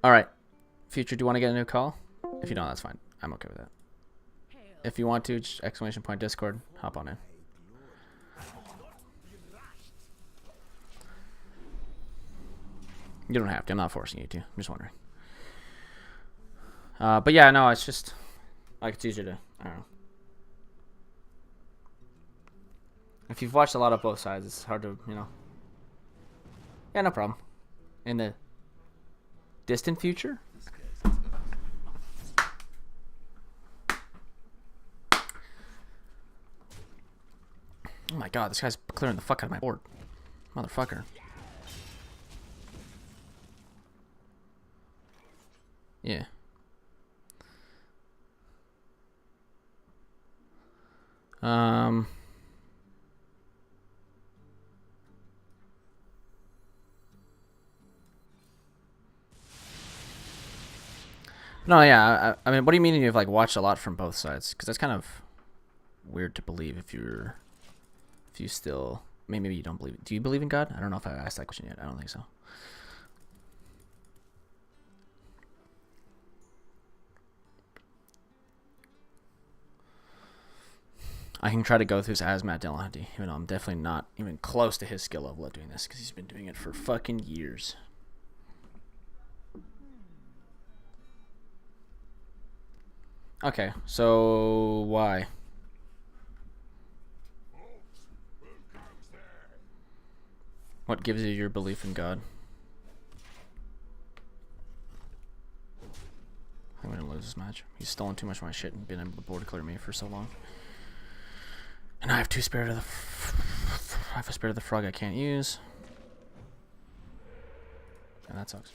All right, Future. Do you want to get a new call? If you don't, that's fine. I'm okay with that. If you want to, just exclamation point Discord. Hop on in. You don't have to. I'm not forcing you to. I'm just wondering. But yeah, no, it's just like it's easier to. I don't know. If you've watched a lot of both sides, it's hard to, you know. Yeah, no problem. In the distant future? Oh my god, this guy's clearing the fuck out of my board. Motherfucker. Yeah. Um... No, yeah. I mean, what do you mean you've like watched a lot from both sides? Because that's kind of weird to believe if you still. I mean, maybe you don't believe. Do you believe in God? I don't know if I asked that question yet. I don't think so. I can try to go through his Azmat Delahanty, even though I'm definitely not even close to his skill level at doing this, because he's been doing it for fucking years. Okay, so why? What gives you your belief in God? I'm gonna lose this match. He's stolen too much of my shit and been able to board clear me for so long. And I have two Spirit of the... I have a Spirit of the Frog I can't use. And that sucks.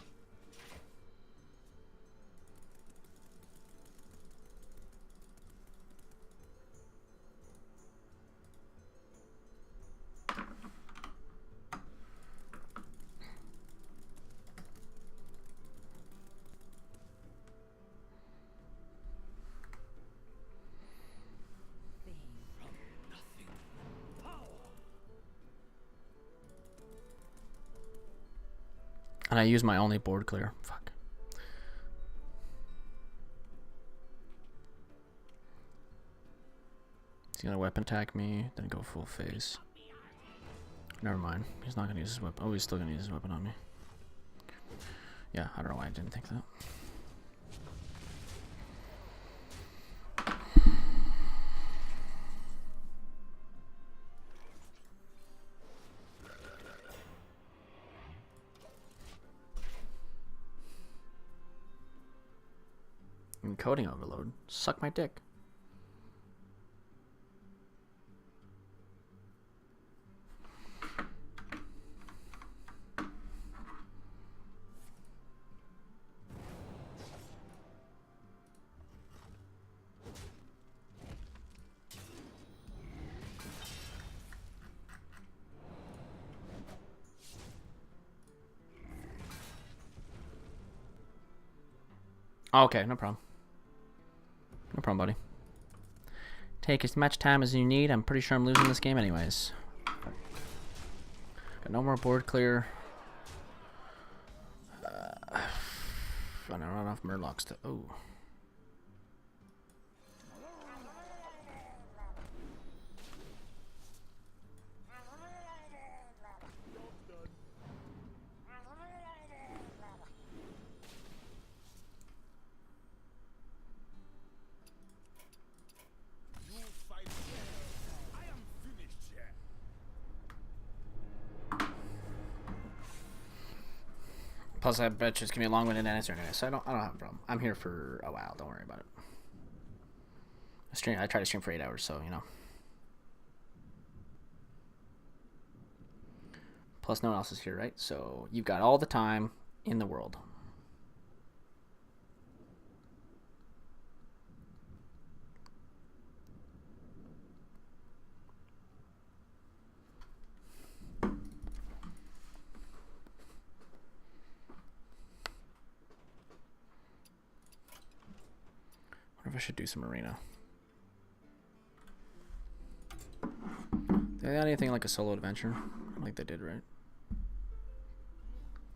And I use my only board clear. Fuck. He's gonna weapon attack me, then go full phase. Never mind. He's not gonna use his weapon. Oh, he's still gonna use his weapon on me. Yeah, I don't know why I didn't think that. Encoding overload. Suck my dick. Okay, no problem. No problem, buddy. Take as much time as you need. I'm pretty sure I'm losing this game anyways. Got no more board clear. I don't have enough Murlocs to... Oh. Plus, I bet you it's gonna be a long-winded answer, guys. So I don't have a problem. I'm here for a while. Don't worry about it. I try to stream for 8 hours, so you know. Plus, no one else is here, right? So you've got all the time in the world. I should do some arena. They got anything like a solo adventure? I think they did, right?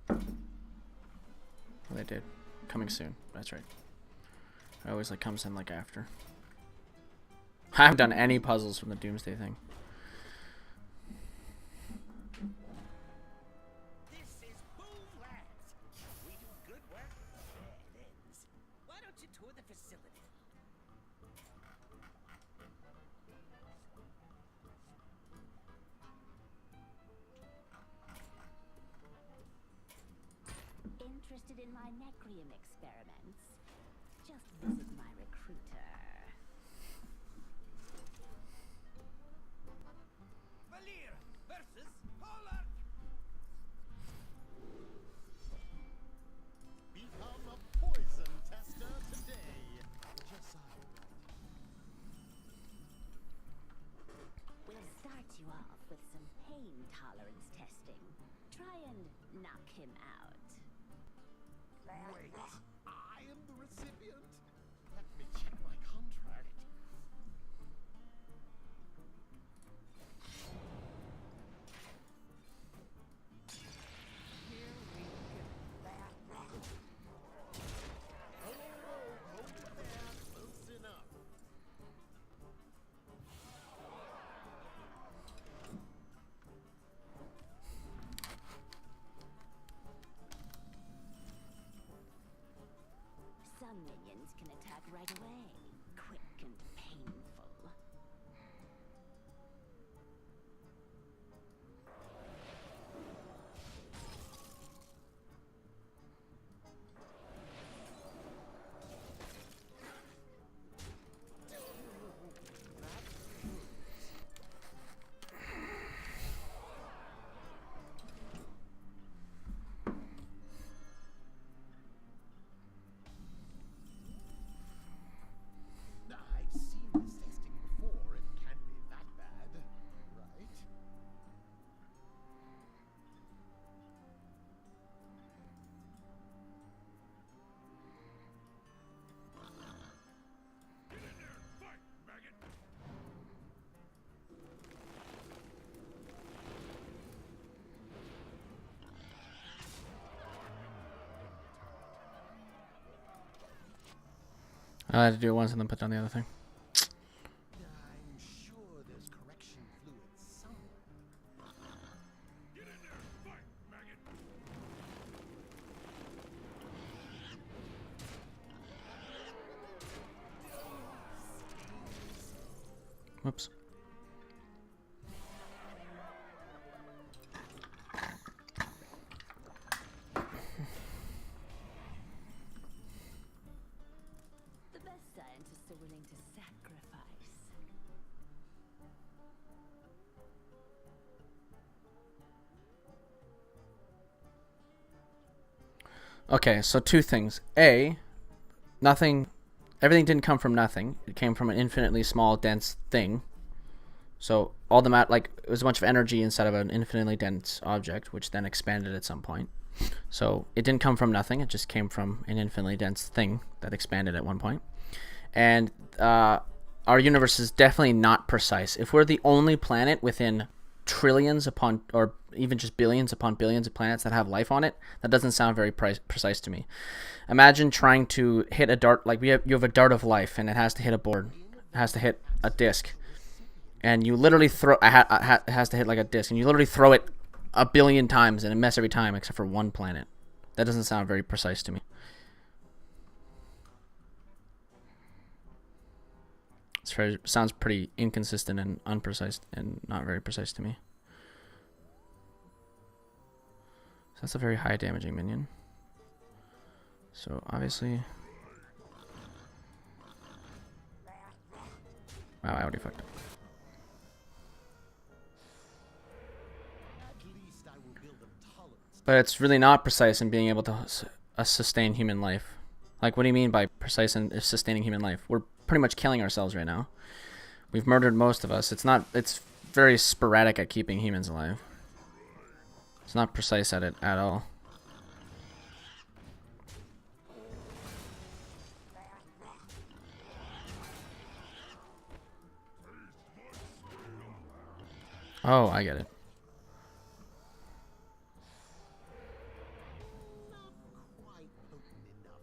Oh, they did. coming soon. That's right. It always like comes in like after. I haven't done any puzzles from the Doomsday thing. This is Boom Labs. We do good work. Bad ends. Why don't you tour the facility? Interested in my Necrium experiments? Just visit my recruiter. Valir versus Polar. Become a poison tester today. Josiah. We'll start you off with some pain tolerance testing. Try and knock him out. Wait, I am the recipient? Let me check my contract. Here we go. Oh, hold it there, close enough. Some minions can attack right away. Quick and painful. I've seen this testing before. It can't be that bad, right? I had to do it once and then put down the other thing. I'm sure there's correction fluid somewhere. Whoops. The best scientists are willing to sacrifice. Okay, so two things. A, nothing, everything didn't come from nothing. It came from an infinitely small, dense thing. So all the like it was a bunch of energy inside of an infinitely dense object, which then expanded at some point. So it didn't come from nothing. It just came from an infinitely dense thing that expanded at one point. And our universe is definitely not precise. If we're the only planet within trillions upon, or even just billions upon billions of planets that have life on it, that doesn't sound very precise to me. Imagine trying to hit a dart, like you have a dart of life, and it has to hit a board, it has to hit a disc, and you literally throw, it has to hit like a disc, and you literally throw it a billion times, and it messes every time except for one planet. That doesn't sound very precise to me. Sounds pretty inconsistent and unprecise and not very precise to me. So that's a very high damaging minion. So obviously... Wow, I already fucked up. At least I will build a tolerance. But it's really not precise in being able to sustain human life. Like, what do you mean by precise in sustaining human life? We're pretty much killing ourselves right now. We've murdered most of us. It's very sporadic at keeping humans alive. It's not precise at it at all. Oh, I get it. Not quite potent enough,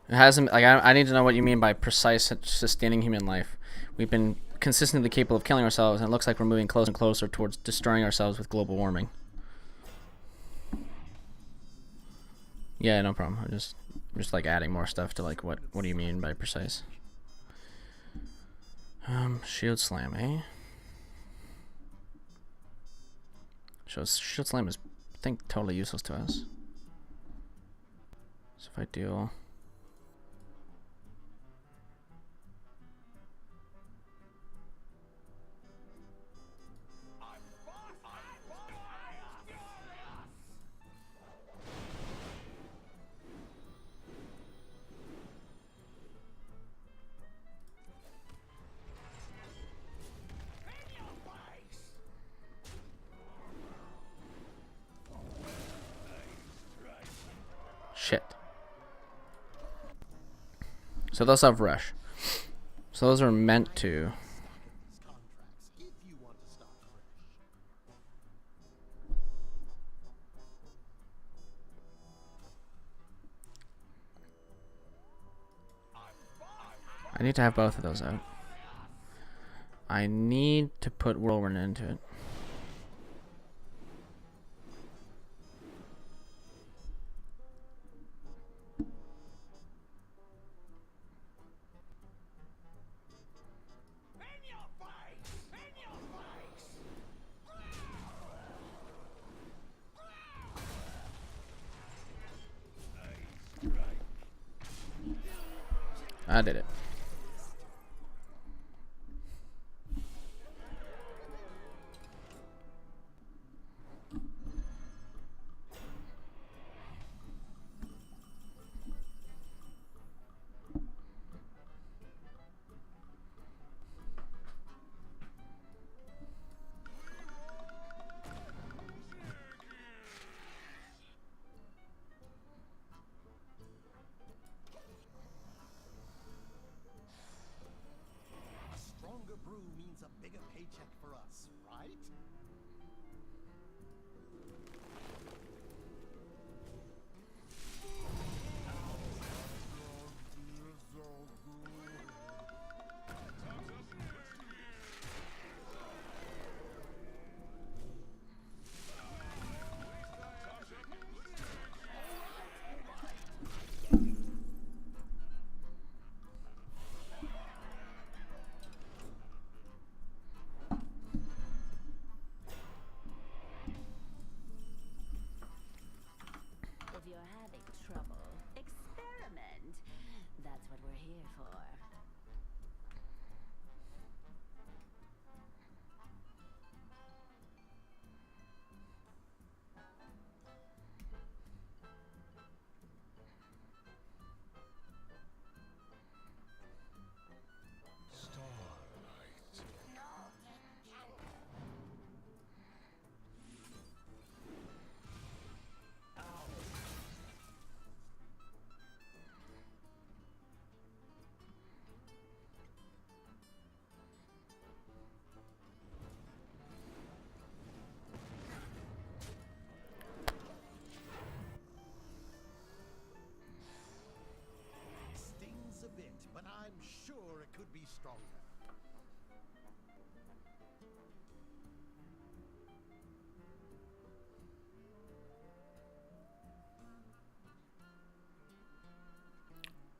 It hasn't. Like I need to know what you mean by precise sustaining human life. We've been consistently capable of killing ourselves, and it looks like we're moving closer and closer towards destroying ourselves with global warming. Yeah, no problem. I'm just like adding more stuff to like what do you mean by precise? Shield slam, eh? Shield slam is, I think, totally useless to us. So if I deal. Shit. So those have rush. So those are meant to. Contracts if you want to start fresh. I need to have both of those out. I need to put whirlwind into it. I did it. A stronger brew means a bigger paycheck for us, right? If you're having trouble, experiment. That's what we're here for. Stings a bit, but I'm sure it could be stronger.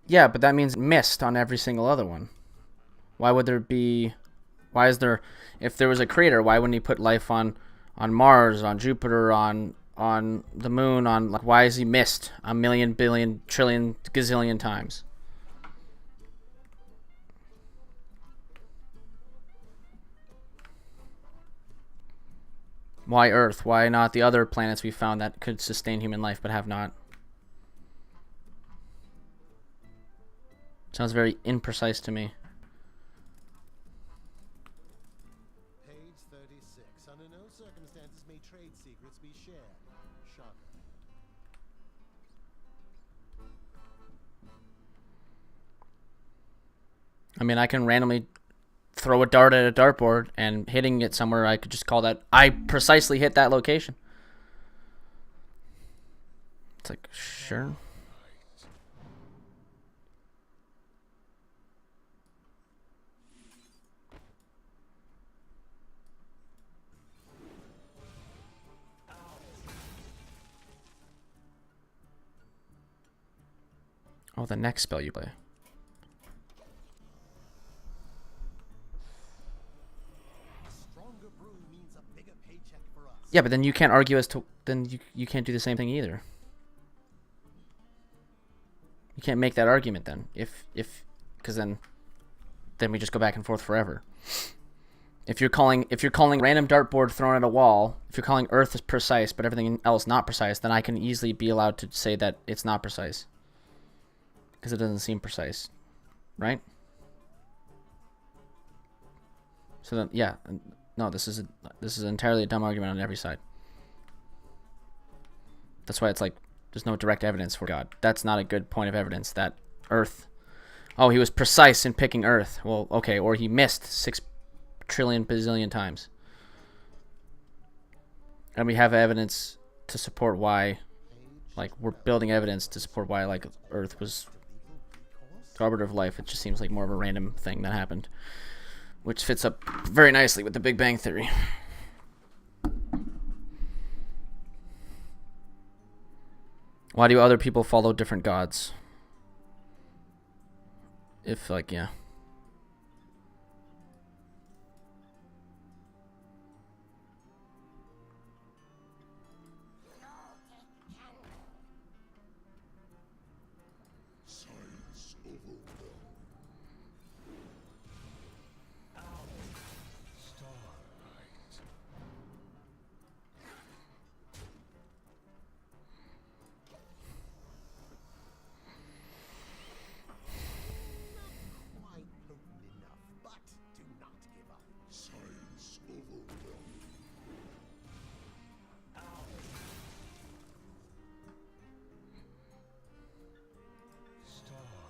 Yeah, but that means missed on every single other one. Why would there be? Why is there? If there was a creator, why wouldn't he put life on Mars, on Jupiter, on the moon? On like, why is he missed a million, billion, trillion, gazillion times? Why Earth? Why not the other planets we found that could sustain human life but have not? Sounds very imprecise to me. Page 36. Under no circumstances may trade secrets be shared. Shocker. I mean, I can randomly throw a dart at a dartboard and hitting it somewhere, I could just call that, I precisely hit that location. It's like, sure. Oh, the next spell you play. A stronger brew means a bigger paycheck for us. Yeah, but then you can't argue as to then you can't do the same thing either. You can't make that argument then if because then we just go back and forth forever. If you're calling random dartboard thrown at a wall, if you're calling Earth is precise but everything else not precise, then I can easily be allowed to say that it's not precise because it doesn't seem precise, right? So then, yeah, no, this is entirely a dumb argument on every side. That's why it's like there's no direct evidence for God. That's not a good point of evidence that Earth. Oh, he was precise in picking Earth. Well, okay, or he missed 6 trillion bazillion times. And we have evidence to support why, like, we're building evidence to support why, like, Earth was the arbiter of life. It just seems like more of a random thing that happened, which fits up very nicely with the Big Bang Theory. Why do other people follow different gods? If, like, yeah. Quite potent enough, but do not give up. Science overwhelmed. Starlight.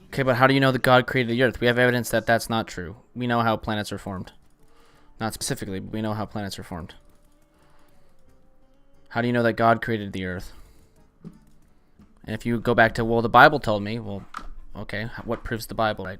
Okay, but how do you know that God created the Earth? We have evidence that that's not true. We know how planets are formed. Not specifically, but we know how planets are formed. How do you know that God created the Earth? And if you go back to, well, the Bible told me, well, okay, what proves the Bible, right?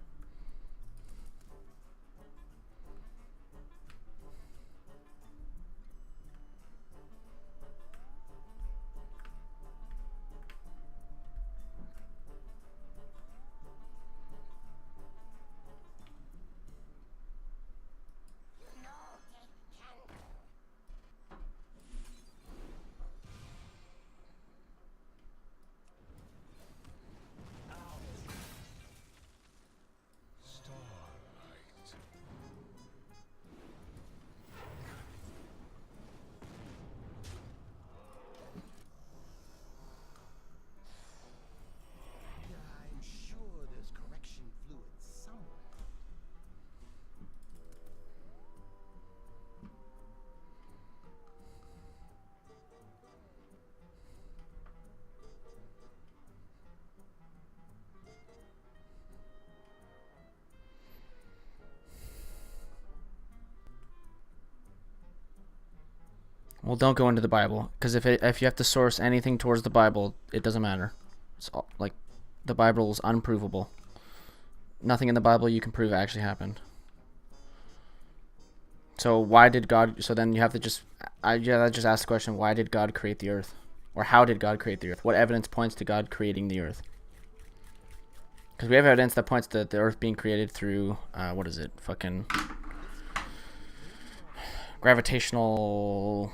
I'm sure there's correction fluid somewhere. Well, don't go into the Bible, because if you have to source anything towards the Bible, it doesn't matter. It's all, like, the Bible is unprovable. Nothing in the Bible you can prove actually happened. So why did God? So then you have to just just ask the question: why did God create the Earth, or how did God create the Earth? What evidence points to God creating the Earth? Because we have evidence that points to the Earth being created through what is it? Fucking gravitational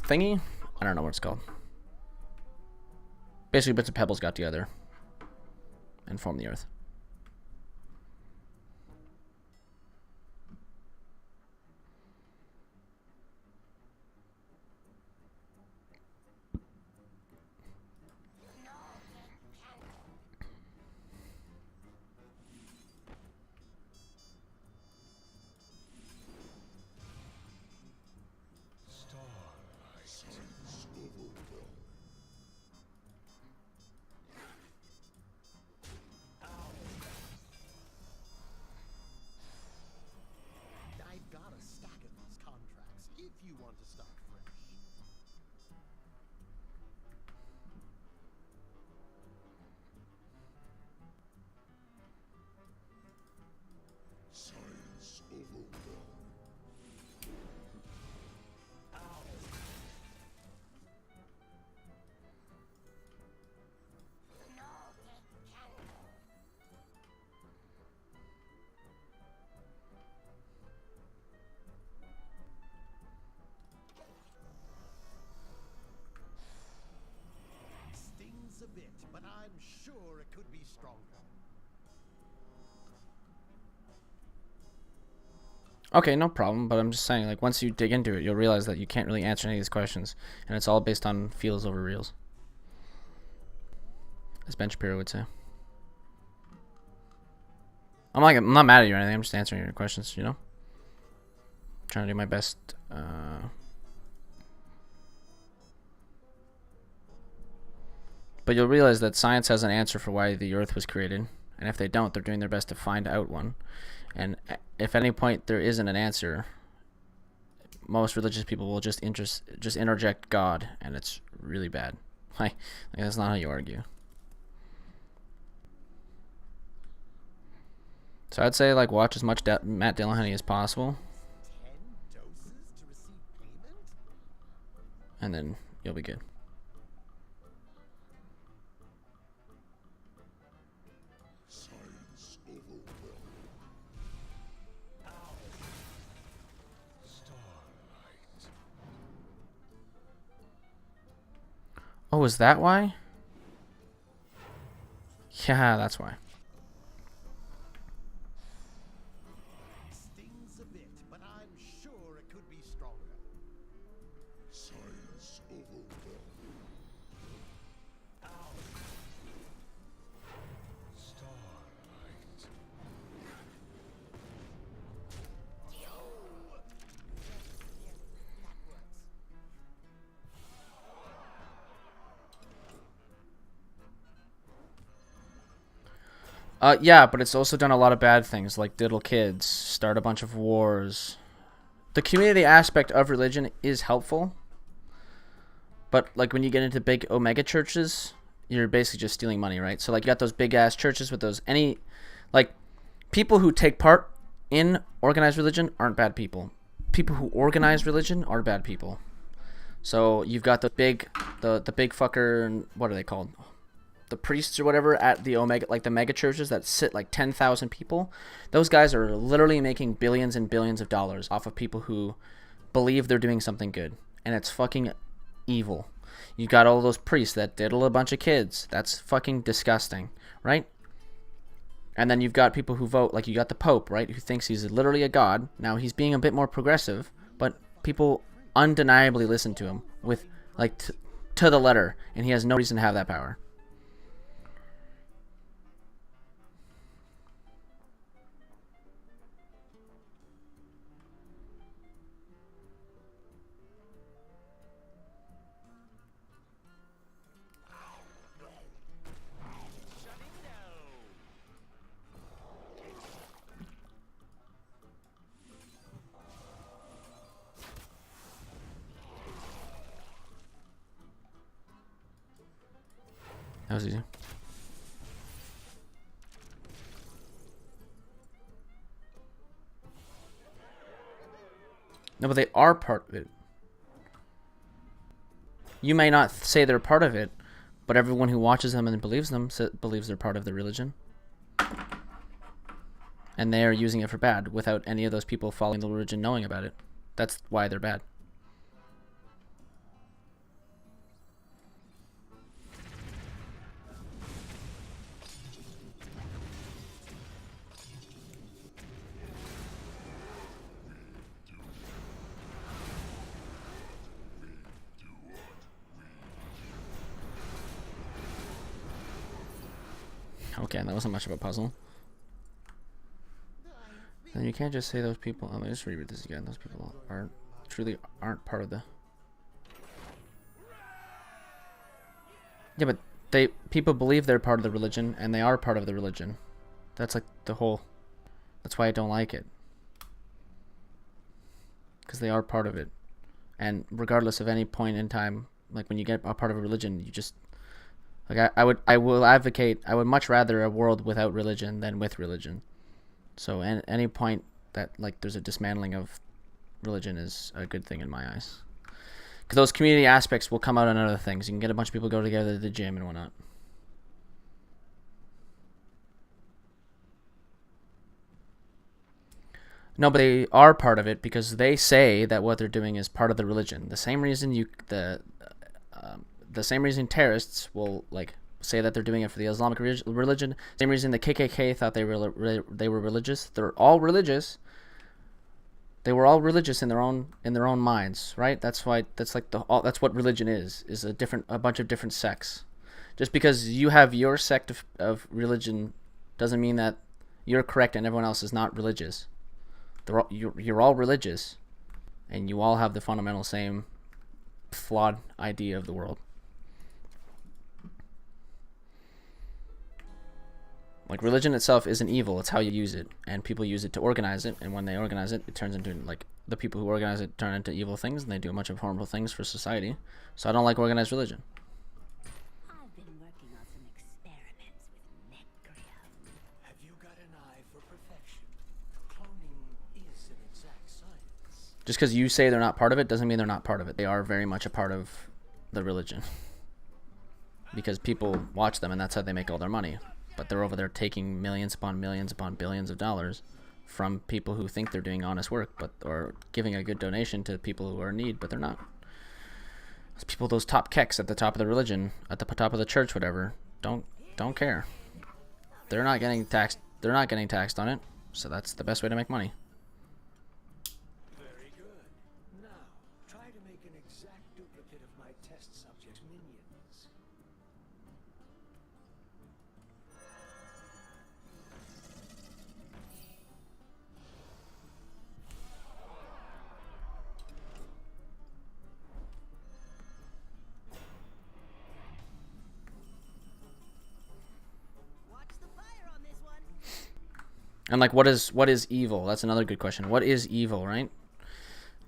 thingy? I don't know what it's called. Basically, bits of pebbles got together and formed the Earth. bit, but I'm sure it could be stronger. Okay, no problem, but I'm just saying, like, once you dig into it, you'll realize that you can't really answer any of these questions, and it's all based on feels over reals, as Ben Shapiro would say. I'm not mad at you or anything. I'm just answering your questions, you know? Trying to do my best. But you'll realize that science has an answer for why the Earth was created, and if they don't, they're doing their best to find out one. And if at any point there isn't an answer, most religious people will just interject God, and it's really bad. Like that's not how you argue. So I'd say like watch as much Matt Dillahunty as possible, 10 doses to receive payment? and then you'll be good. Science overwhelmed. Starlight. Oh, is that why? Yeah, that's why. Stings a bit, but I'm sure it could be stronger. Science overwhelmed. Starlight. Yeah, but it's also done a lot of bad things, like diddle kids, start a bunch of wars. The community aspect of religion is helpful, but like when you get into big omega churches, you're basically just stealing money, right? So like you got those big ass churches with those like people who take part in organized religion aren't bad people. People who organize religion are bad people. So you've got the big fucker, what are they called? The priests or whatever at the omega, like the mega churches that sit like 10,000 people. Those guys are literally making billions and billions of dollars off of people who believe they're doing something good, and it's fucking evil. You got all those priests that diddle a bunch of kids. That's fucking disgusting, right? And then you've got people who vote, like you got the Pope, right, who thinks he's literally a god. Now he's being a bit more progressive, but people undeniably listen to him with like to the letter, and he has no reason to have that power. That was easy. No, but they are part of it. You may not say they're part of it, but everyone who watches them and believes them believes they're part of the religion. And they are using it for bad without any of those people following the religion knowing about it. That's why they're bad. Okay, that wasn't much of a puzzle. Then you can't just say those people. Let me just reread this again. Those people aren't part of the. Yeah, but people believe they're part of the religion, and they are part of the religion. That's like the whole. That's why I don't like it. Because they are part of it, and regardless of any point in time, like when you get a part of a religion, you just. Like I would much rather a world without religion than with religion. So at any point that like there's a dismantling of religion is a good thing in my eyes. Because those community aspects will come out on other things. You can get a bunch of people go together to the gym and whatnot. No, but they are part of it because they say that what they're doing is part of the religion. The same reason the same reason terrorists will like say that they're doing it for the Islamic religion. Same reason the KKK thought they were religious. They're all religious. They were all religious in their own minds, right? That's why that's what religion is a bunch of different sects. Just because you have your sect of religion doesn't mean that you're correct and everyone else is not religious. You're all religious, and you all have the fundamental same flawed idea of the world. Like, religion itself isn't evil, it's how you use it, and people use it to organize it, and when they organize it, it turns into, like, the people who organize it turn into evil things, and they do a bunch of harmful things for society. So I don't like organized religion. I've been working on some experiments with Necria. Have you got an eye for perfection? Cloning is an exact science. Just because you say they're not part of it doesn't mean they're not part of it. They are very much a part of the religion. Because people watch them, and that's how they make all their money. But they're over there taking millions upon billions of dollars from people who think they're doing honest work, or giving a good donation to people who are in need, but they're not. Those people, those top keks at the top of the religion, at the top of the church, whatever, don't care. They're not getting taxed. They're not getting taxed on it. So that's the best way to make money. Very good. Now, try to make an exact duplicate of my test subject's minions. Watch the fire on this one. And like, what is evil? That's another good question. What is evil, right?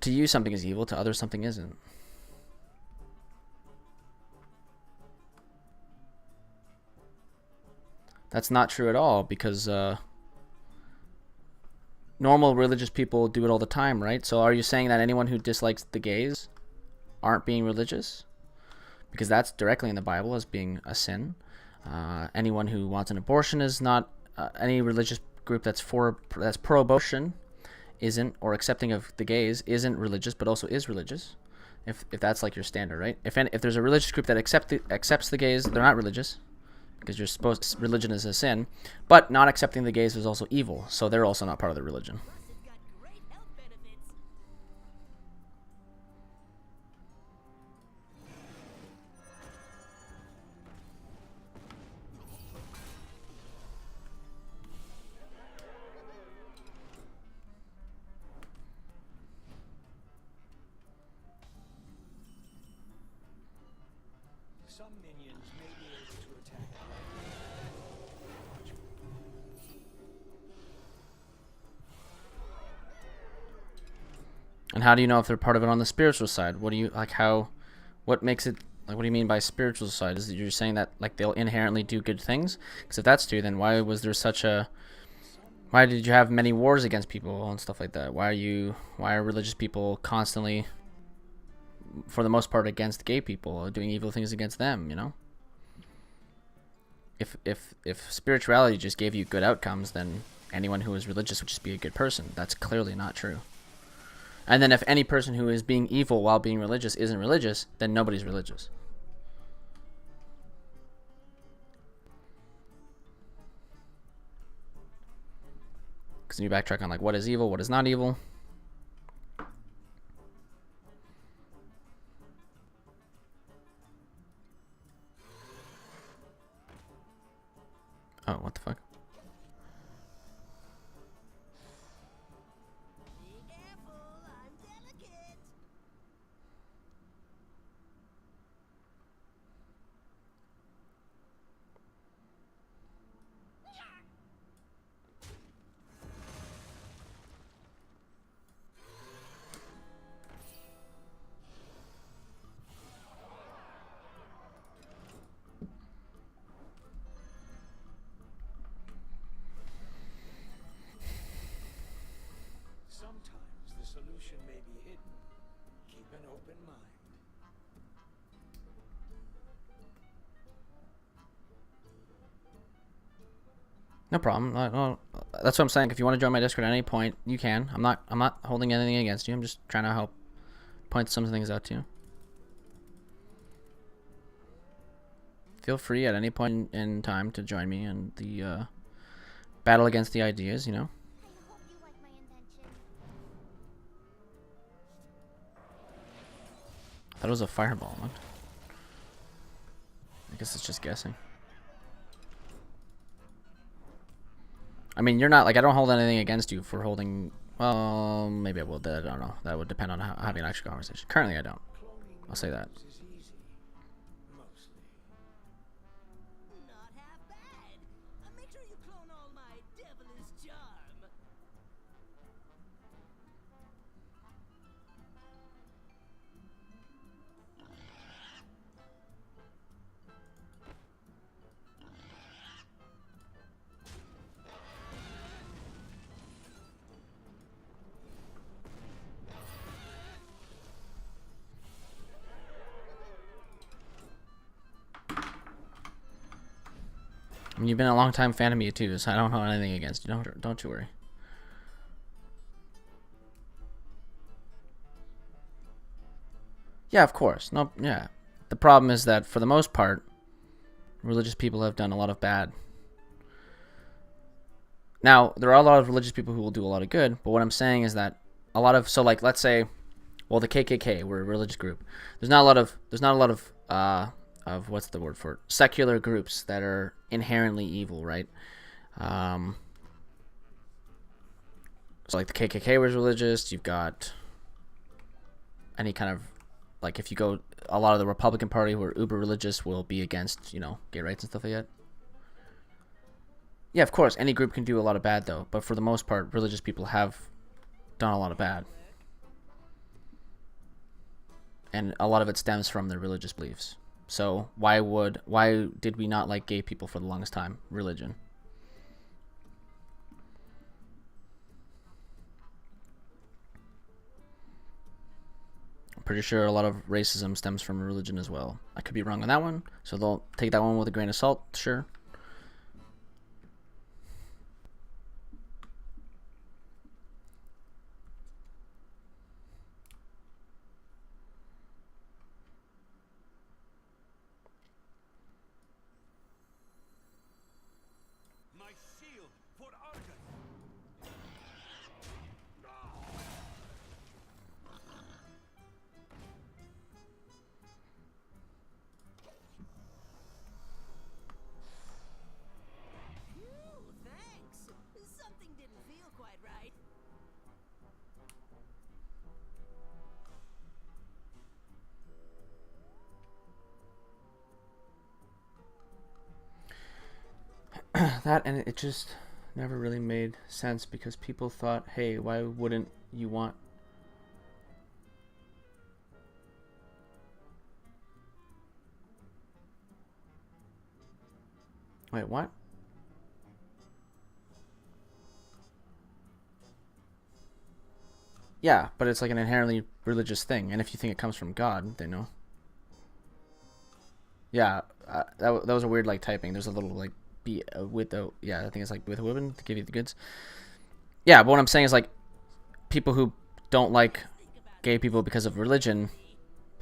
To you, something is evil. To others, something isn't. That's not true at all, because normal religious people do it all the time, right? So are you saying that anyone who dislikes the gays aren't being religious? Because that's directly in the Bible as being a sin. Anyone who wants an abortion is not, any religious group that's pro-abortion isn't, or accepting of the gays isn't religious, but also is religious. If that's like your standard, right? If there's a religious group that accepts the gays, they're not religious, because religion is a sin. But not accepting the gays is also evil, so they're also not part of the religion. Plus, it's got great health benefits. Some minions may be able to attack. And how do you know if they're part of it on the spiritual side? What do you like? What makes it like? What do you mean by spiritual side? Is it you're saying that like they'll inherently do good things? Because if that's true, then why was there why did you have many wars against people and stuff like that? Why are religious people constantly, for the most part, against gay people, doing evil things against them? You know. If spirituality just gave you good outcomes, then anyone who is religious would just be a good person. That's clearly not true. And then if any person who is being evil while being religious isn't religious, then nobody's religious. Because you backtrack on like what is evil, what is not evil. Oh, what the fuck? Be careful, I'm delicate. Sometimes the solution may be hidden. Keep an open mind. No problem. Well, that's what I'm saying. If you want to join my Discord at any point, you can. I'm not holding anything against you. I'm just trying to help point some things out to you. feel free at any point in time to join me in the battle against the ideas, you know. I hope you like my invention. That was a fireball one. I guess it's just guessing. I mean, you're not, like, I don't hold anything against you for holding, well, maybe I will, I don't know. That would depend on having an actual conversation. Currently, I don't. I'll say that. Is easy. Mostly. Not half bad. Make sure you clone all my devilish charm. I mean, you've been a long time fan of me too, so I don't hold anything against you. Don't you worry. Yeah, of course. No, yeah. The problem is that for the most part, religious people have done a lot of bad. Now, there are a lot of religious people who will do a lot of good, but what I'm saying is that a lot of, so like, let's say, well, the KKK, we're a religious group. There's not a lot of what's the word for it? Secular groups that are inherently evil, right? So like the KKK was religious. You've got any kind of, like, if you go, a lot of the Republican Party who are uber religious will be against, you know, gay rights and stuff like that. Yeah, of course, any group can do a lot of bad though, but for the most part, religious people have done a lot of bad. And a lot of it stems from their religious beliefs. So why did we not like gay people for the longest time? Religion. I'm pretty sure a lot of racism stems from religion as well. I could be wrong on that one, so they'll take that one with a grain of salt, sure. My shield for Argus. Phew, thanks. Something didn't feel quite right. That, and it just never really made sense because people thought, hey, why wouldn't you want... Wait, what? Yeah, but it's like an inherently religious thing, and if you think it comes from God, they know. Yeah, that was a weird, like, typing. There's a little, like, be with the, yeah, I think it's like with a woman to give you the goods. Yeah, but what I'm saying is, like, people who don't like gay people because of religion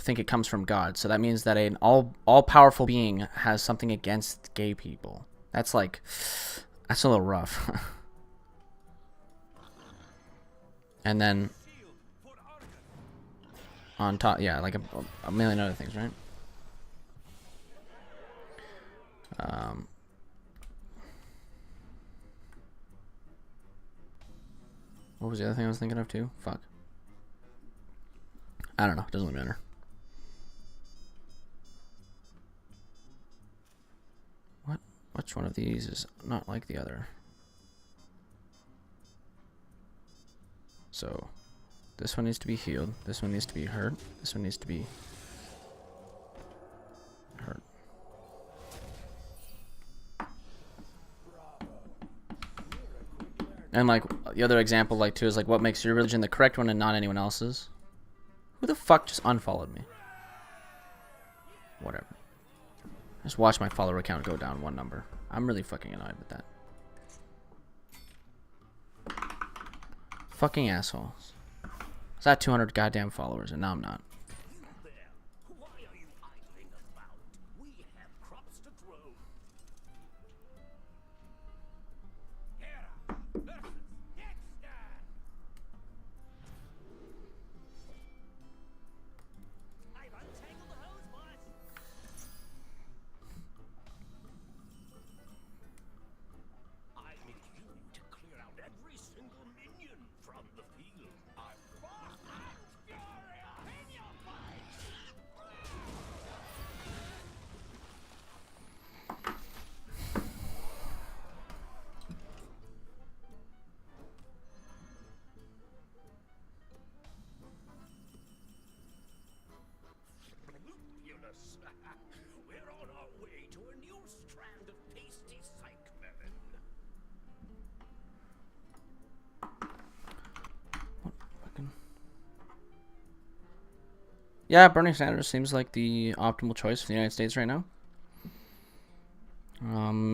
think it comes from God. So that means that an all-powerful being has something against gay people. That's like, that's a little rough. And then on top, yeah, like a million other things, right? What was the other thing I was thinking of too? Fuck. I don't know. Doesn't really matter. What? Which one of these is not like the other? So, this one needs to be healed. This one needs to be hurt. This one needs to be hurt. And like the other example, like too, is like what makes your religion the correct one and not anyone else's. Who the fuck just unfollowed me? Whatever. Just watch my follower count go down one number. I'm really fucking annoyed with that. Fucking assholes. I was at 200 goddamn followers and now I'm not. There. Why are you idling about? We have crops to Hera versus Dexter. I've untangled the hose, boss. I need you to clear out every single minion from the field. I'm fast and furious in your face! Lupulus, we're on our way to a new strand of tasty psych melon. Yeah, Bernie Sanders seems like the optimal choice for the United States right now.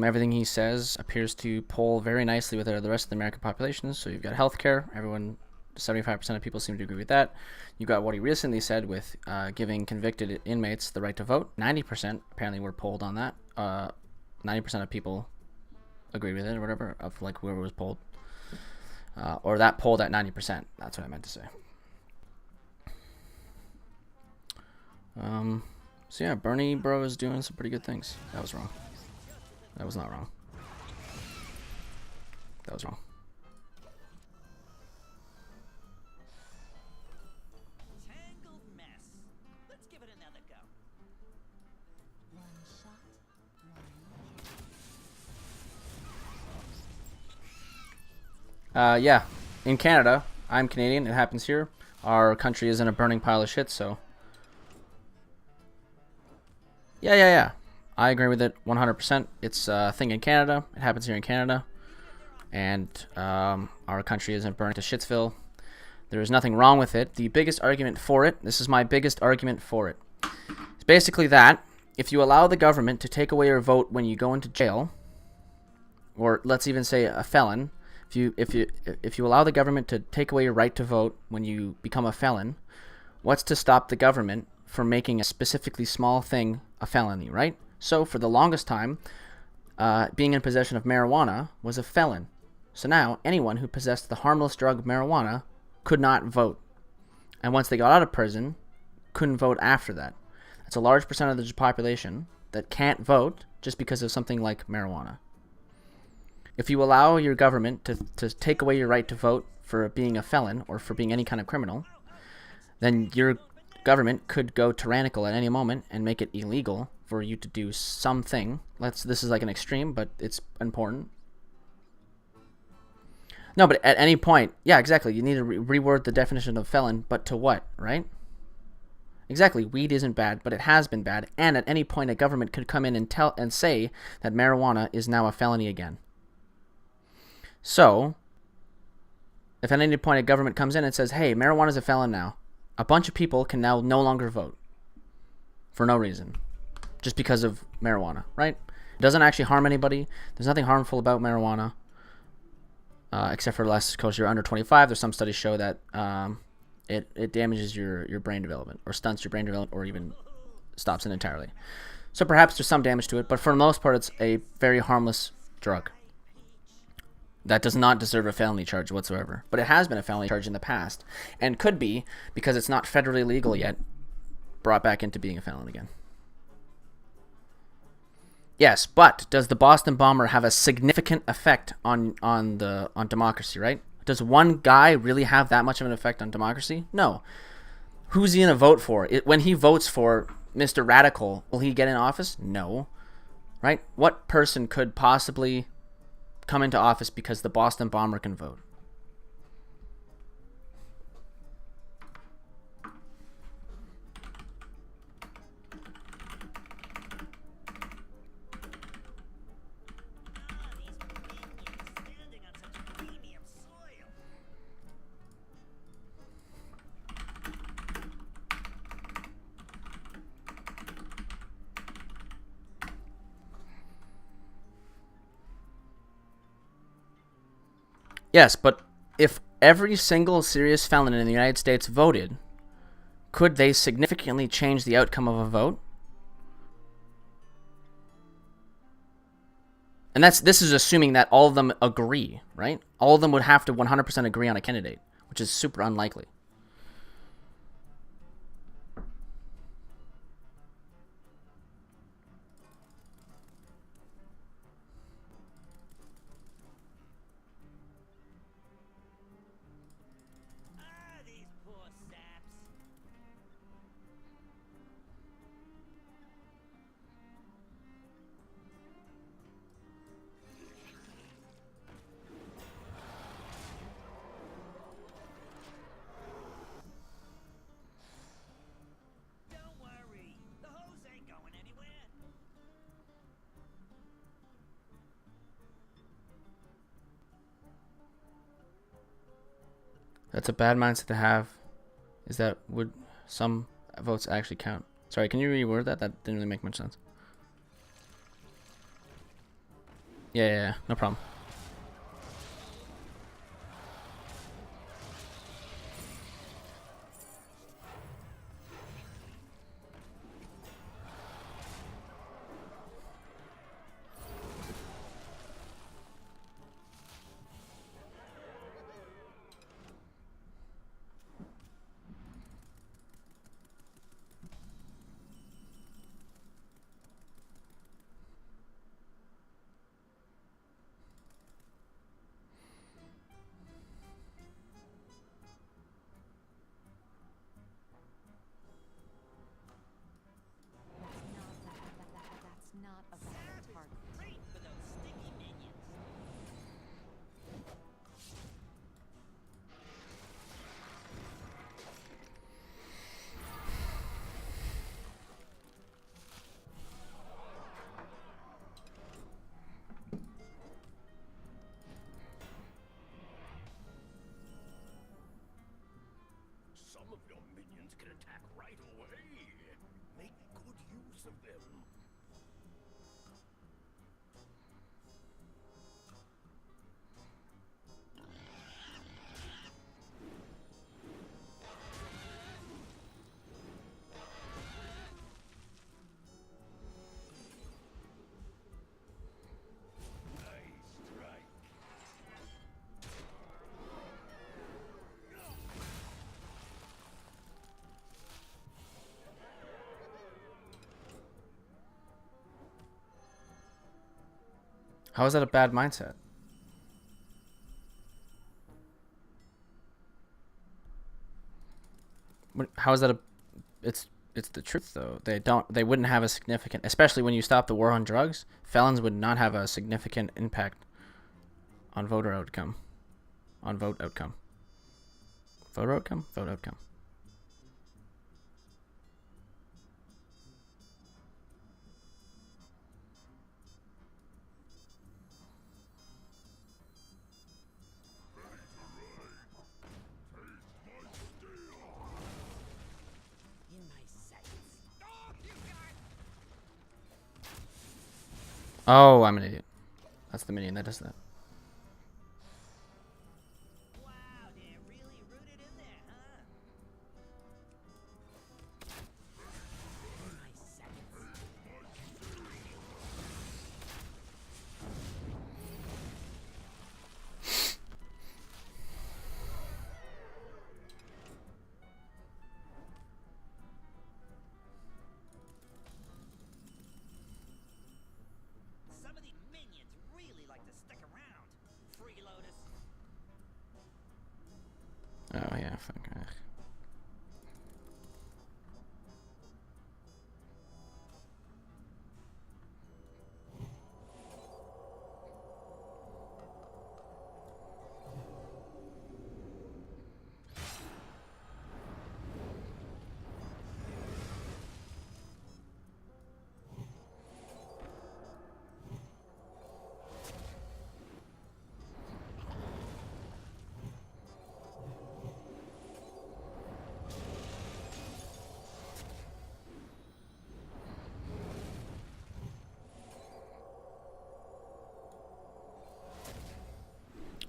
Everything he says appears to poll very nicely with the rest of the American population. So you've got healthcare. Everyone, 75% of people seem to agree with that. You got what he recently said with giving convicted inmates the right to vote. 90% apparently were polled on that. 90% of people agree with it or whatever, of like whoever was polled. Or that polled at 90%. That's what I meant to say. So yeah, Bernie bro is doing some pretty good things. That was wrong. That was not wrong. That was wrong. Tangled mess. Let's give it another go. One shot, one Yeah, in Canada, I'm Canadian. It happens here. Our country is in a burning pile of shit. So yeah. I agree with it 100%. It's a thing in Canada. It happens here in Canada. And our country isn't burning to shitsville. There is nothing wrong with it. The biggest argument for it, this is my biggest argument for it. It's basically that if you allow the government to take away your vote when you go into jail, or let's even say a felon, if you allow the government to take away your right to vote when you become a felon, what's to stop the government from making a specifically small thing a felony, right? So for the longest time, being in possession of marijuana was a felon. So now anyone who possessed the harmless drug marijuana could not vote. And once they got out of prison, couldn't vote after that. That's a large percent of the population that can't vote just because of something like marijuana. If you allow your government to take away your right to vote for being a felon or for being any kind of criminal, then your government could go tyrannical at any moment and make it illegal for you to do something. This is like an extreme, but it's important. No, but at any point, yeah, exactly. You need to reword the definition of felon, but to what, right? Exactly. Weed isn't bad, but it has been bad. And at any point, a government could come in and say that marijuana is now a felony again. So, if at any point a government comes in and says, hey, marijuana is a felon now, a bunch of people can now no longer vote for no reason, just because of marijuana, right? It doesn't actually harm anybody. There's nothing harmful about marijuana, except for less because you're under 25. There's some studies show that it damages your brain development, or stunts your brain development, or even stops it entirely. So perhaps there's some damage to it, but for the most part, it's a very harmless drug that does not deserve a felony charge whatsoever. But it has been a felony charge in the past, and could be, because it's not federally legal yet, brought back into being a felon again. Yes, but does the Boston bomber have a significant effect on democracy, right? Does one guy really have that much of an effect on democracy? No. Who's he going to vote for? When he votes for Mr. Radical, will he get in office? No. Right? What person could possibly come into office because the Boston bomber can vote? Standing on such premium soil. Yes, but if every single serious felon in the United States voted, could they significantly change the outcome of a vote? And this is assuming that all of them agree, right? All of them would have to 100% agree on a candidate, which is super unlikely. Ah, these poor saps. Don't worry, the hose ain't going anywhere. That's a bad mindset to have. Is that would some votes actually count? Sorry, can you reword that? That didn't really make much sense. Yeah, no problem. That's not a valid target. Great for those sticky minions. Some of your minions can attack right away. Make good use of them. Nice strike. How is that a bad mindset? How is that a? It's the truth though. They wouldn't have a significant, especially when you stop the war on drugs. Felons would not have a significant impact on voter outcome, on vote outcome. Voter outcome, vote outcome. In my sights. Oh, you got. Oh, I'm an idiot. That's the minion that does that. Wow, they're really rooted in there, huh? In my sights. Some of these minions really like to stick around. Freeloaders. Oh yeah, fuck. Ugh.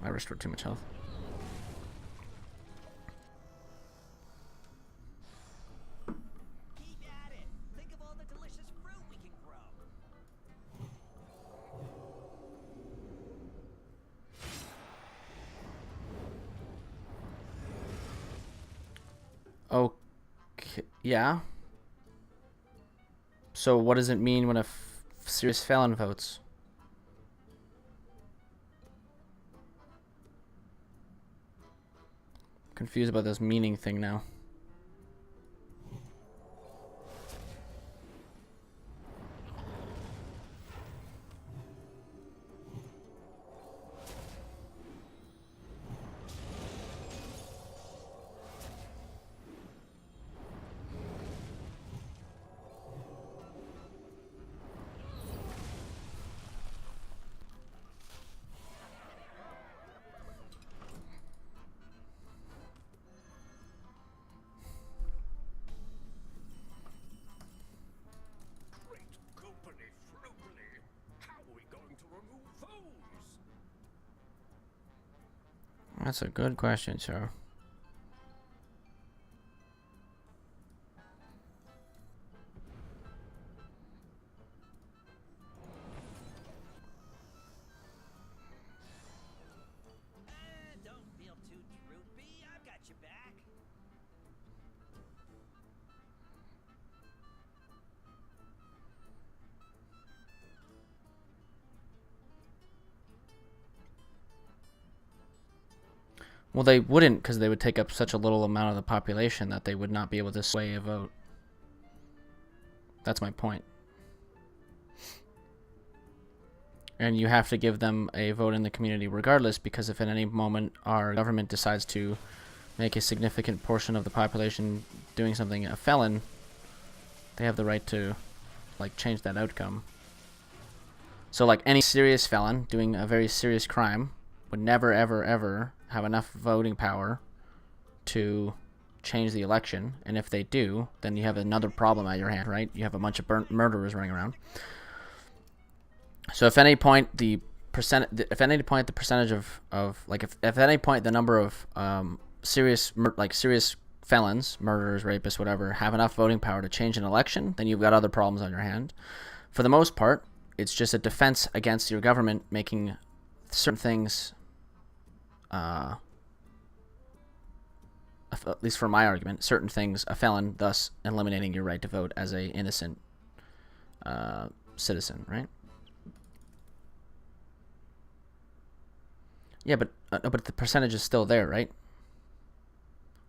I restored too much health. Keep at it. Think of all the delicious fruit we can grow. Yeah. So what does it mean when a serious felon votes? Confused about this meaning thing now. Great goopily froopily. How are we going to remove those? That's a good question, sir. Don't feel too droopy. I've got your back. Well, they wouldn't, because they would take up such a little amount of the population that they would not be able to sway a vote. That's my point. And you have to give them a vote in the community regardless, because if at any moment our government decides to make a significant portion of the population doing something a felon, they have the right to, like, change that outcome. So, like, any serious felon doing a very serious crime would never, ever, ever have enough voting power to change the election. And if they do, then you have another problem at your hand, right? You have a bunch of murderers running around. So if at any point the percentage of like if at any point the number of serious felons, murderers, rapists, whatever, have enough voting power to change an election, then you've got other problems on your hand. For the most part, it's just a defense against your government making certain things, at least for my argument, certain things a felon, thus eliminating your right to vote as a innocent citizen, right? Yeah, but the percentage is still there, right?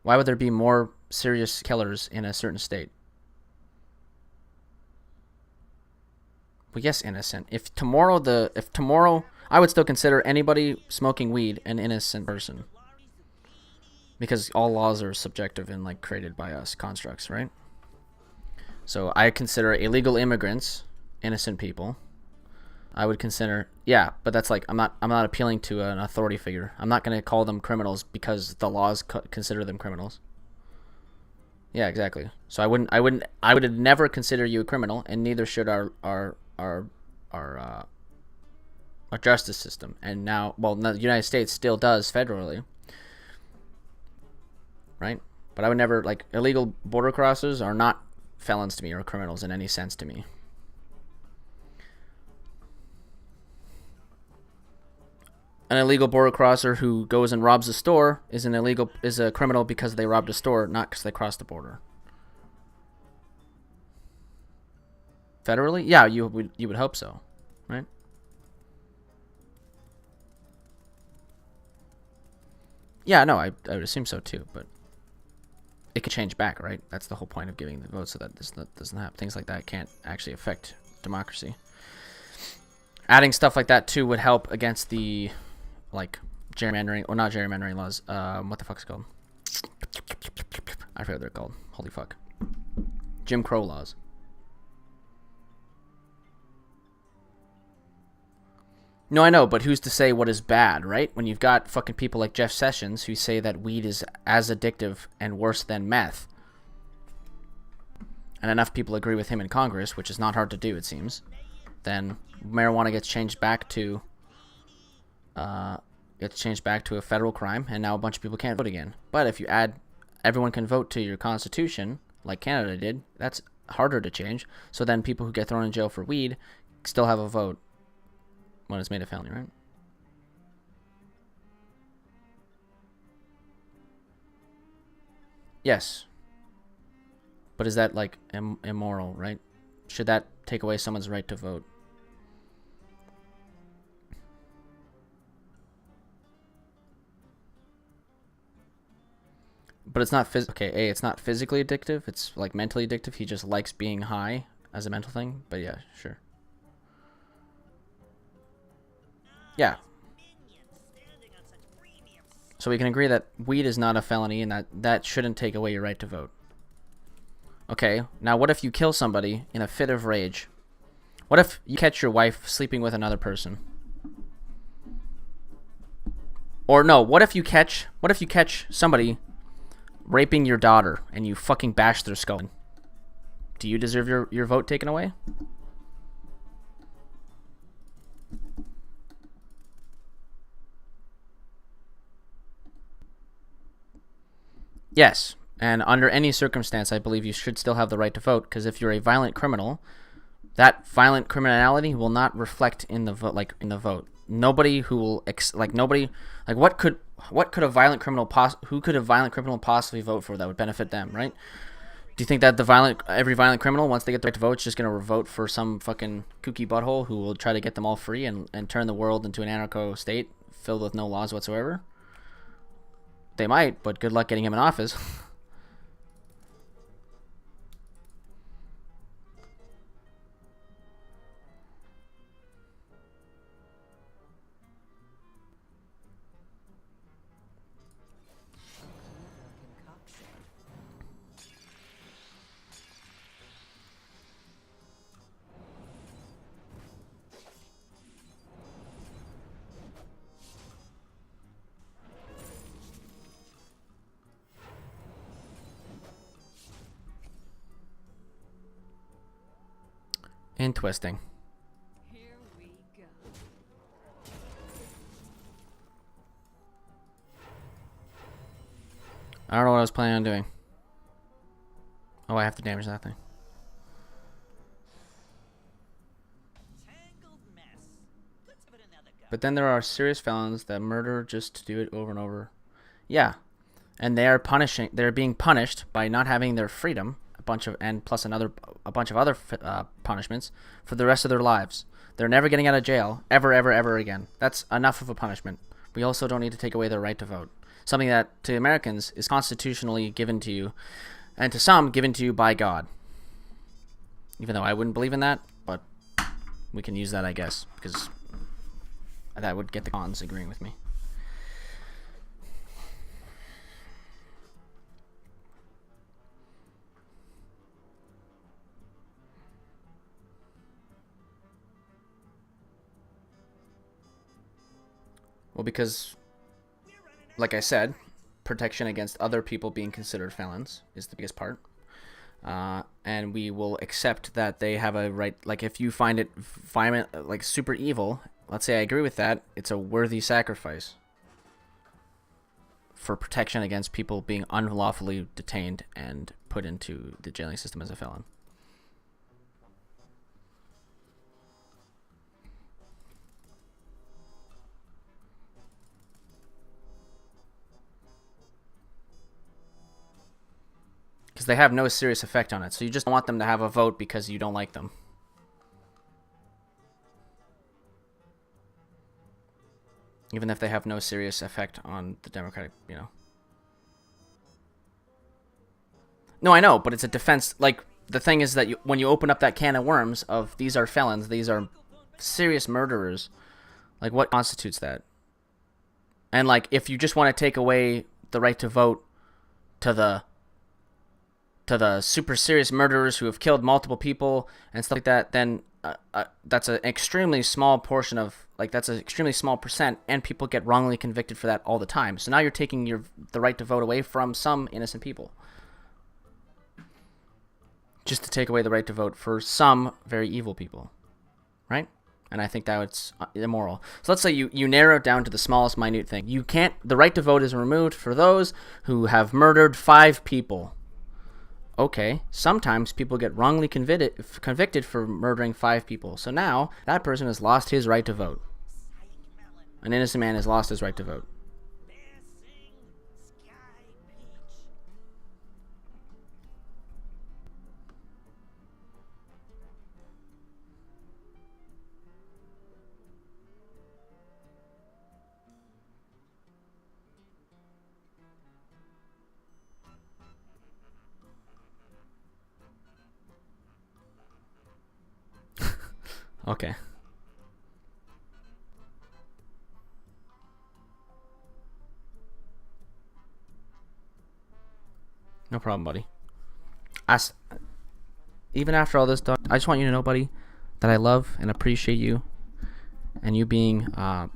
Why would there be more serious killers in a certain state? Well, yes, innocent. If tomorrow I would still consider anybody smoking weed an innocent person, because all laws are subjective and, like, created by us constructs, right? So I consider illegal immigrants innocent people. I would consider, yeah, but that's like, I'm not appealing to an authority figure. I'm not going to call them criminals because the laws consider them criminals. Yeah, exactly. So I would never consider you a criminal, and neither should our justice system. And now, well, the United States still does federally, right? But I would never, like, illegal border crossers are not felons to me or criminals in any sense to me. An illegal border crosser who goes and robs a store is a criminal because they robbed a store, not because they crossed the border. Federally, yeah, you would hope so, right? Yeah, no, I would assume so too, but it could change back, right? That's the whole point of giving the vote, so that this doesn't happen. Things like that can't actually affect democracy. Adding stuff like that too would help against the, like, gerrymandering, or not gerrymandering laws. What the fuck's it called? I forget what they're called. Holy fuck. Jim Crow laws. No, I know, but who's to say what is bad, right? When you've got fucking people like Jeff Sessions who say that weed is as addictive and worse than meth, and enough people agree with him in Congress, which is not hard to do, it seems, then marijuana gets changed back to a federal crime, and now a bunch of people can't vote again. But if you add everyone can vote to your constitution, like Canada did, that's harder to change. So then people who get thrown in jail for weed still have a vote when it's made a felony, right? Yes. But is that like immoral, right? Should that take away someone's right to vote? But it's not okay, A, it's not physically addictive. It's like mentally addictive. He just likes being high as a mental thing. But yeah, sure. Yeah. So we can agree that weed is not a felony and that shouldn't take away your right to vote. Okay, now what if you kill somebody in a fit of rage? What if you catch your wife sleeping with another person? Or no, what if you catch somebody raping your daughter and you fucking bash their skull? Do you deserve your vote taken away? Yes, and under any circumstance, I believe you should still have the right to vote, because if you're a violent criminal, that violent criminality will not reflect in the vote. Like in the vote, nobody who will what could a violent criminal who could a violent criminal possibly vote for that would benefit them, right? Do you think that every violent criminal, once they get the right to vote, is just gonna vote for some fucking kooky butthole who will try to get them all free and turn the world into an anarcho state filled with no laws whatsoever? They might, but good luck getting him in office. Interesting. Here we go. I don't know what I was planning on doing. Oh, I have to damage that thing. Tangled mess. Let's have it another go. But then there are serious felons that murder just to do it over and over. Yeah, and they're being punished by not having their freedom, plus a bunch of other punishments for the rest of their lives. They're never getting out of jail ever, ever, ever again. That's enough of a punishment. We also don't need to take away their right to vote. Something that to Americans is constitutionally given to you, and to some given to you by God. Even though I wouldn't believe in that, but we can use that, I guess, because that would get the cons agreeing with me. Well, because, like I said, protection against other people being considered felons is the biggest part. And we will accept that they have a right. Like, if you find it like super evil, let's say I agree with that, it's a worthy sacrifice for protection against people being unlawfully detained and put into the jailing system as a felon. Because they have no serious effect on it. So you just want them to have a vote because you don't like them. Even if they have no serious effect on the Democratic, No, I know, but it's a defense. Like, the thing is that when you open up that can of worms of these are felons, these are serious murderers, like, what constitutes that? And, like, if you just want to take away the right to vote to the super serious murderers who have killed multiple people and stuff like that, then that's an extremely small portion of, like, that's an extremely small percent, and people get wrongly convicted for that all the time. So now you're taking the right to vote away from some innocent people. Just to take away the right to vote for some very evil people. Right? And I think that's immoral. So let's say you narrow it down to the smallest minute thing. The right to vote is removed for those who have murdered 5 people. Okay, sometimes people get wrongly convicted for murdering 5 people. So now, that person has lost his right to vote. An innocent man has lost his right to vote. Okay. No problem, buddy. Even after all this, dog, I just want you to know, buddy, that I love and appreciate you. And you being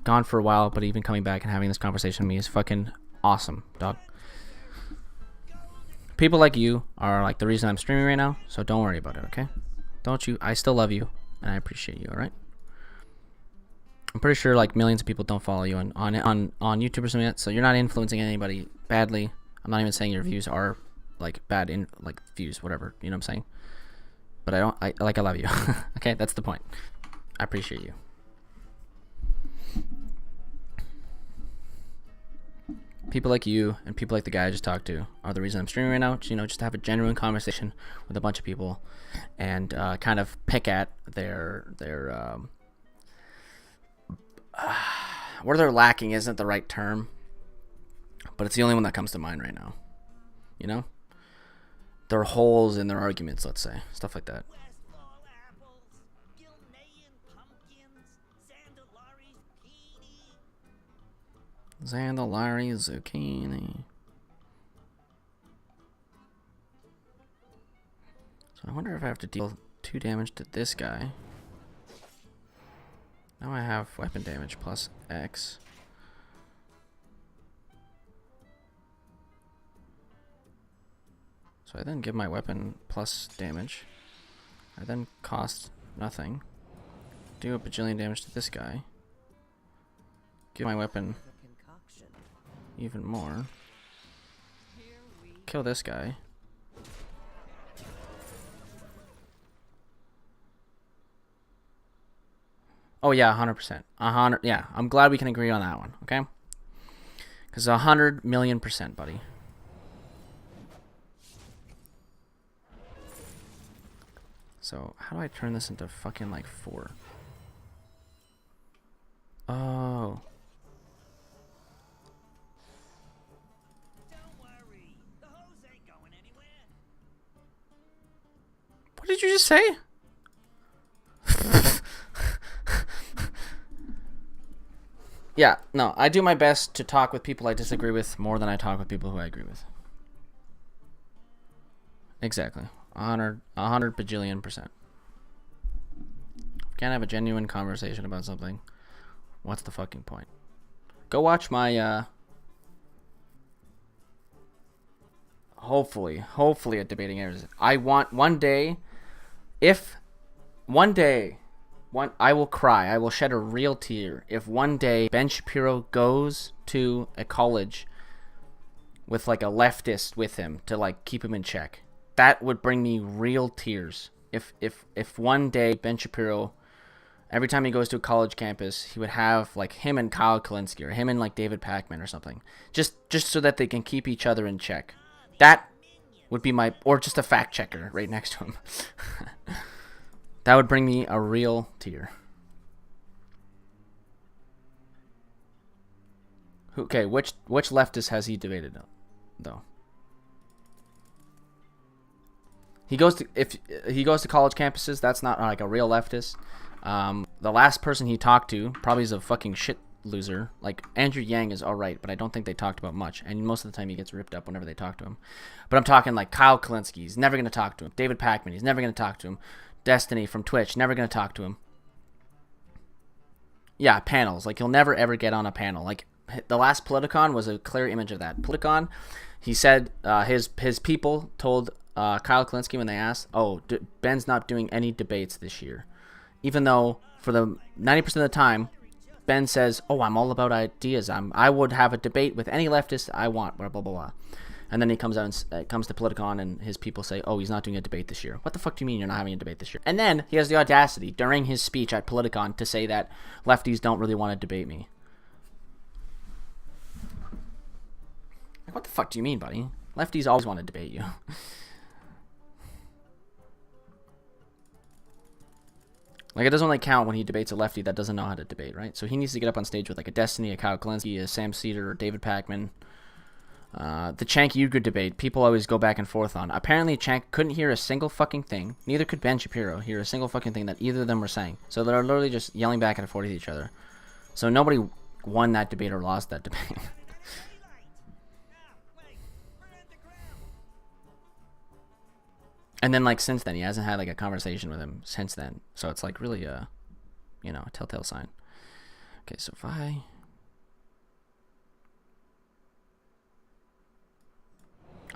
gone for a while, but even coming back and having this conversation with me is fucking awesome, dog. People like you are like the reason I'm streaming right now, so don't worry about it, okay? Don't you? I still love you, and I appreciate you, alright? I'm pretty sure like millions of people don't follow you on YouTube or something yet, so you're not influencing anybody badly. I'm not even saying your views are like bad in like views, whatever, you know what I'm saying? But I love you. Okay, that's the point. I appreciate you. People like you and people like the guy I just talked to are the reason I'm streaming right now. You know, just to have a genuine conversation with a bunch of people and kind of pick at their where they're lacking isn't the right term, but it's the only one that comes to mind right now. You know, their holes in their arguments, let's say, stuff like that. Westfall apples, Gilnean pumpkins, Zandalari peony. Zandalari zucchini. So I wonder if I have to deal 2 damage to this guy. Now I have weapon damage plus X. So I then give my weapon plus damage. I then cost nothing. Do a bajillion damage to this guy. Give my weapon even more. Kill this guy. Oh yeah, 100%. 100. Yeah, I'm glad we can agree on that one. Okay. Because 100,000,000%, buddy. So how do I turn this into fucking like 4? Oh. Don't worry, the hose ain't going anywhere. What did you just say? Yeah, no, I do my best to talk with people I disagree with more than I talk with people who I agree with. Exactly. 100 bajillion%. If we can't have a genuine conversation about something, what's the fucking point? Go watch my, hopefully a debating errors. I want one day, I will cry. I will shed a real tear if one day Ben Shapiro goes to a college with like a leftist with him to like keep him in check. That would bring me real tears. If one day Ben Shapiro, every time he goes to a college campus, he would have like him and Kyle Kalinske or him and like David Pakman or something, just so that they can keep each other in check. That would be my, or just a fact checker right next to him. That would bring me a real tear. Okay, which leftist has he debated though? If he goes to college campuses, that's not like a real leftist. The last person he talked to probably is a fucking shit loser. Like Andrew Yang is alright, but I don't think they talked about much. And most of the time he gets ripped up whenever they talk to him. But I'm talking like Kyle Kalinske, he's never gonna talk to him. David Pakman, he's never gonna talk to him. Destiny from Twitch, never gonna talk to him. Yeah, panels. Like he'll never ever get on a panel. Like the last Politicon was a clear image of that. Politicon, he said his people told Kyle Kalinske when they asked, "Oh, Ben's not doing any debates this year," even though for the 90% of the time, Ben says, "Oh, I'm all about ideas. I would have a debate with any leftist I want." Blah blah blah blah. And then he comes out and comes to Politicon, and his people say, "Oh, he's not doing a debate this year." What the fuck do you mean you're not having a debate this year? And then he has the audacity during his speech at Politicon to say that lefties don't really want to debate me. Like, what the fuck do you mean, buddy? Lefties always want to debate you. Like, it doesn't only count when he debates a lefty that doesn't know how to debate, right? So he needs to get up on stage with like a Destiny, a Kyle Kalinske, a Sam Cedar, or David Pakman. The Chank Uger debate, people always go back and forth on. Apparently, Chank couldn't hear a single fucking thing. Neither could Ben Shapiro hear a single fucking thing that either of them were saying. So they're literally just yelling back and forth at each other. So nobody won that debate or lost that debate. And then, like, since then, he hasn't had, like, a conversation with him since then. So it's, like, really, you know, a telltale sign. Okay, so if I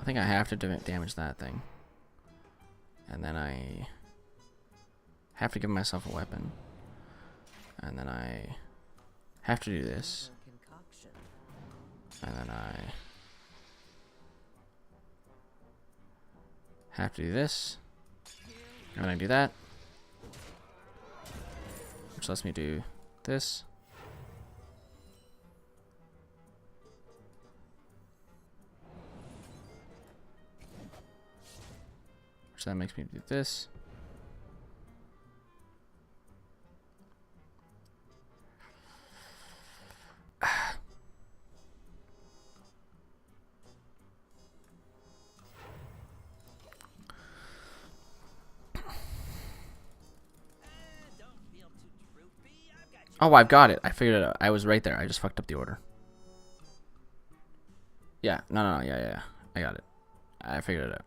think I have to damage that thing. And then I have to give myself a weapon. And then I have to do this. And then I have to do this. And then I do that. Which lets me do this. Which then makes me do this. Oh, I've got it. I figured it out. I was right there. I just fucked up the order. Yeah. No. Yeah. I got it. I figured it out.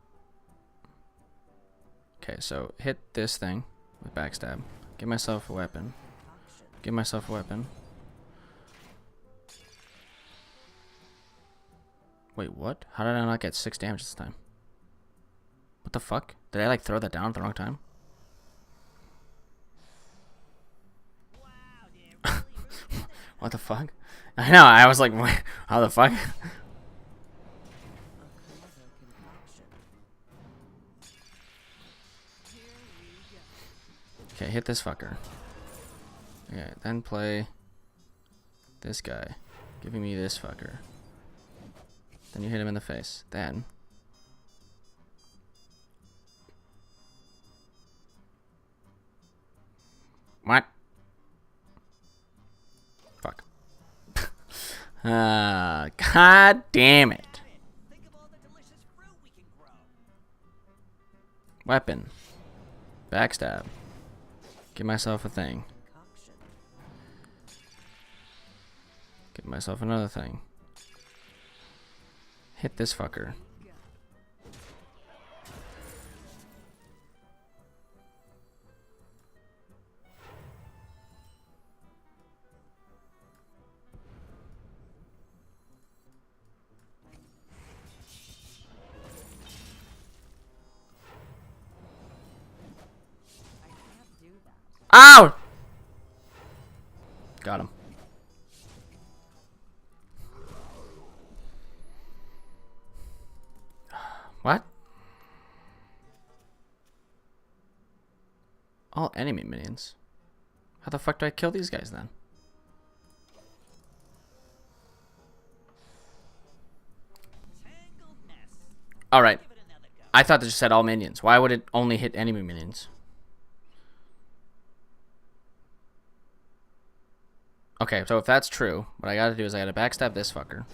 Okay, so hit this thing with backstab. Give myself a weapon. Give myself a weapon. Wait, what? How did I not get 6 damage this time? What the fuck? Did I, like, throw that down at the wrong time? What the fuck? I know, I was like, what? How the fuck? Okay, hit this fucker. Okay, then play this guy, giving me this fucker. Then you hit him in the face. Then what? Fuck. God damn it. Weapon. Backstab. Give myself a thing. Give myself another thing. Hit this fucker. Ow! Got him. What? All enemy minions. How the fuck do I kill these guys then? Alright. I thought they just said all minions. Why would it only hit enemy minions? Okay, so if that's true, what I gotta do is I gotta backstab this fucker.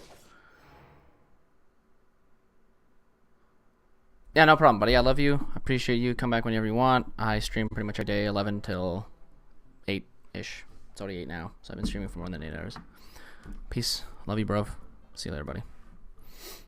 Yeah, no problem, buddy. I love you. I appreciate you. Come back whenever you want. I stream pretty much every day, 11 till 8-ish. It's already 8 now, so I've been streaming for more than 8 hours. Peace. Love you, bro. See you later, buddy.